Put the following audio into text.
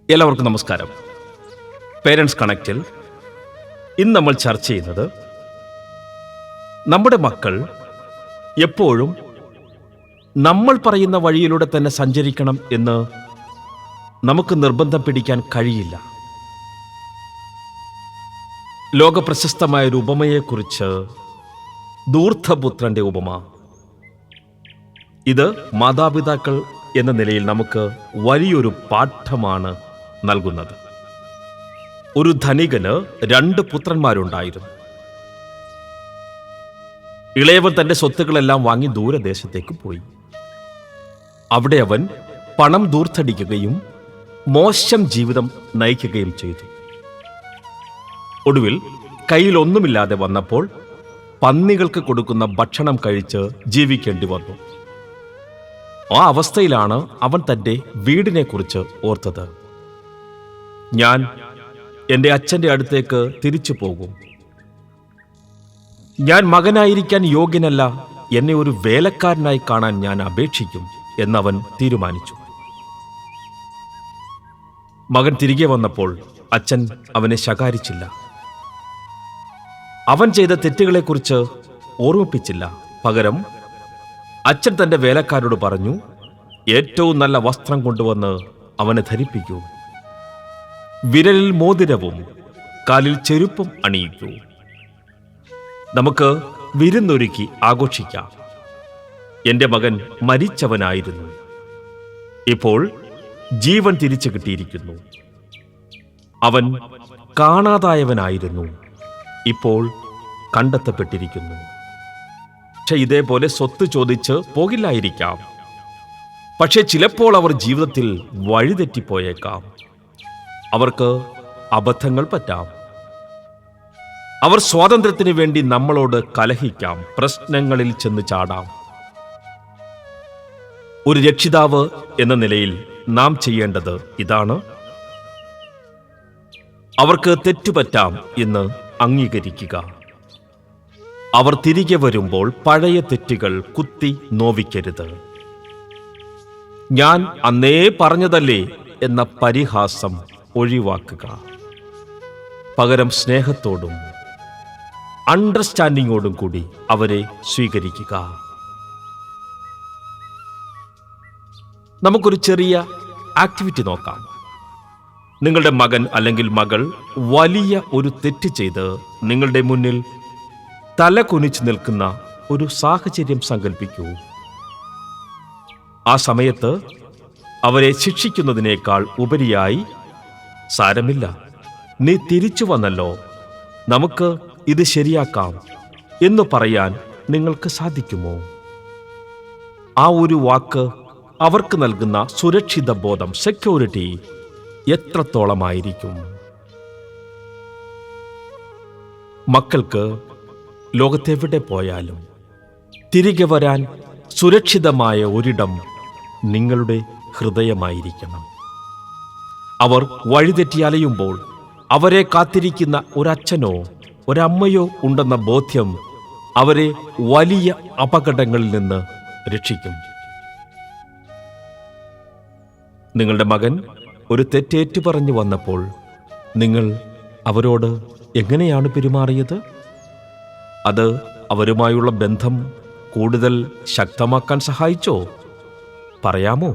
എല്ലാവർക്കും നമസ്കാരം. പേരൻസ് കണക്റ്റിൽ ഇന്ന് നമ്മൾ ചർച്ച ചെയ്യുന്നത് നമ്മുടെ മക്കൾ എപ്പോഴും നമ്മൾ പറയുന്ന വഴിയിലൂടെ തന്നെ സഞ്ചരിക്കണം എന്ന് നമുക്ക് നിർബന്ധം പിടിക്കാൻ കഴിയില്ല. ലോകപ്രശസ്തമായൊരു ഉപമയെക്കുറിച്ച് ധൂർത്തപുത്രന്റെ ഉപമ. ഇത് മാതാപിതാക്കൾ എന്ന നിലയിൽ നമുക്ക് വലിയൊരു പാഠമാണ് നൽകുന്നത്. ഒരു ധനികന് 2 പുത്രന്മാരുണ്ടായിരുന്നു. ഇളയവൻ തന്റെ സ്വത്തുക്കളെല്ലാം വാങ്ങി ദൂരദേശത്തേക്ക് പോയി. അവിടെ അവൻ പണം ധൂർത്തടിക്കുകയും മോശം ജീവിതം നയിക്കുകയും ചെയ്തു. ഒടുവിൽ കയ്യിൽ ഒന്നുമില്ലാതെ വന്നപ്പോൾ പന്നികൾക്ക് കൊടുക്കുന്ന ഭക്ഷണം കഴിച്ച് ജീവിക്കേണ്ടി വന്നു. ആ അവസ്ഥയിലാണ് അവൻ തന്റെ വീടിനെക്കുറിച്ച് ഓർത്തത്. ഞാൻ എൻ്റെ അച്ഛൻ്റെ അടുത്തേക്ക് തിരിച്ചു പോകും. ഞാൻ മകനായിരിക്കാൻ യോഗ്യനല്ല, എന്നെ ഒരു വേലക്കാരനായി കാണാൻ ഞാൻ അപേക്ഷിക്കും എന്നവൻ തീരുമാനിച്ചു. മകൻ തിരികെ വന്നപ്പോൾ അച്ഛൻ അവനെ ശകാരിച്ചില്ല. അവൻ ചെയ്ത തെറ്റുകളെക്കുറിച്ച് ഓർമ്മിപ്പിച്ചില്ല. പകരം അച്ഛൻ തന്റെ വേലക്കാരോട് പറഞ്ഞു, ഏറ്റവും നല്ല വസ്ത്രം കൊണ്ടുവന്ന് അവനെ ധരിപ്പിക്കൂ, വിരലിൽ മോതിരവും കാലിൽ ചെരുപ്പും അണിയിക്കൂ, നമുക്ക് വിരുന്നൊരുക്കി ആഘോഷിക്കാം. എന്റെ മകൻ മരിച്ചവനായിരുന്നു, ഇപ്പോൾ ജീവൻ തിരിച്ചു കിട്ടിയിരിക്കുന്നു. അവൻ കാണാതായവനായിരുന്നു, ഇപ്പോൾ കണ്ടെത്തപ്പെട്ടിരിക്കുന്നു. പക്ഷെ ഇതേപോലെ സ്വത്ത് ചോദിച്ച് പോകില്ലായിരിക്കാം. പക്ഷെ ചിലപ്പോൾ അവർ ജീവിതത്തിൽ വഴിതെറ്റിപ്പോയേക്കാം. അവർക്ക് അബദ്ധങ്ങൾ പറ്റാം. അവർ സ്വാതന്ത്ര്യത്തിന് വേണ്ടി നമ്മളോട് കലഹിക്കാം, പ്രശ്നങ്ങളിൽ ചെന്ന് ചാടാം. ഒരു രക്ഷിതാവ് എന്ന നിലയിൽ നാം ചെയ്യേണ്ടത് ഇതാണ്: അവർക്ക് തെറ്റുപറ്റാം എന്ന് അംഗീകരിക്കുക. അവർ തിരികെ വരുമ്പോൾ പഴയ തെറ്റുകൾ കുത്തി നോവിക്കരുത്. ഞാൻ അന്നേ പറഞ്ഞതല്ലേ എന്ന പരിഹാസം ഒഴിവാക്കുക. പകരം സ്നേഹത്തോടും അണ്ടർസ്റ്റാൻഡിങ്ങോടും കൂടി അവരെ സ്വീകരിക്കുക. നമുക്കൊരു ചെറിയ ആക്ടിവിറ്റി നോക്കാം. നിങ്ങളുടെ മകൻ അല്ലെങ്കിൽ മകൾ വലിയ ഒരു തെറ്റ് ചെയ്ത് നിങ്ങളുടെ മുന്നിൽ തല കുനിച്ചു നിൽക്കുന്ന ഒരു സാഹചര്യം സങ്കല്പിക്കൂ. ആ സമയത്ത് അവരെ ശിക്ഷിക്കുന്നതിനേക്കാൾ ഉപരിയായി, സാരമില്ല, നീ തിരിച്ചു വന്നല്ലോ, നമുക്ക് ഇത് ശരിയാക്കാം എന്ന് പറയാൻ നിങ്ങൾക്ക് സാധിക്കുമോ? ആ ഒരു വാക്ക് അവർക്ക് നൽകുന്ന സുരക്ഷിത ബോധം, സെക്യൂരിറ്റി എത്രത്തോളമായിരിക്കും? മക്കൾക്ക് ലോകത്തെവിടെ പോയാലും തിരികെ വരാൻ സുരക്ഷിതമായ ഒരിടം നിങ്ങളുടെ ഹൃദയമായിരിക്കണം. അവർ വഴിതെറ്റി അലയുമ്പോൾ അവരെ കാത്തിരിക്കുന്ന ഒരച്ഛനോ ഒരമ്മയോ ഉണ്ടെന്ന ബോധ്യം അവരെ വലിയ അപകടങ്ങളിൽ നിന്ന് രക്ഷിക്കും. നിങ്ങളുടെ മകൻ ഒരു തെറ്റേറ്റു പറഞ്ഞു വന്നപ്പോൾ നിങ്ങൾ അവരോട് എങ്ങനെയാണ് പെരുമാറിയത്? അത് അവരുമായുള്ള ബന്ധം കൂടുതൽ ശക്തമാക്കാൻ സഹായിച്ചോ? പറയാമോ?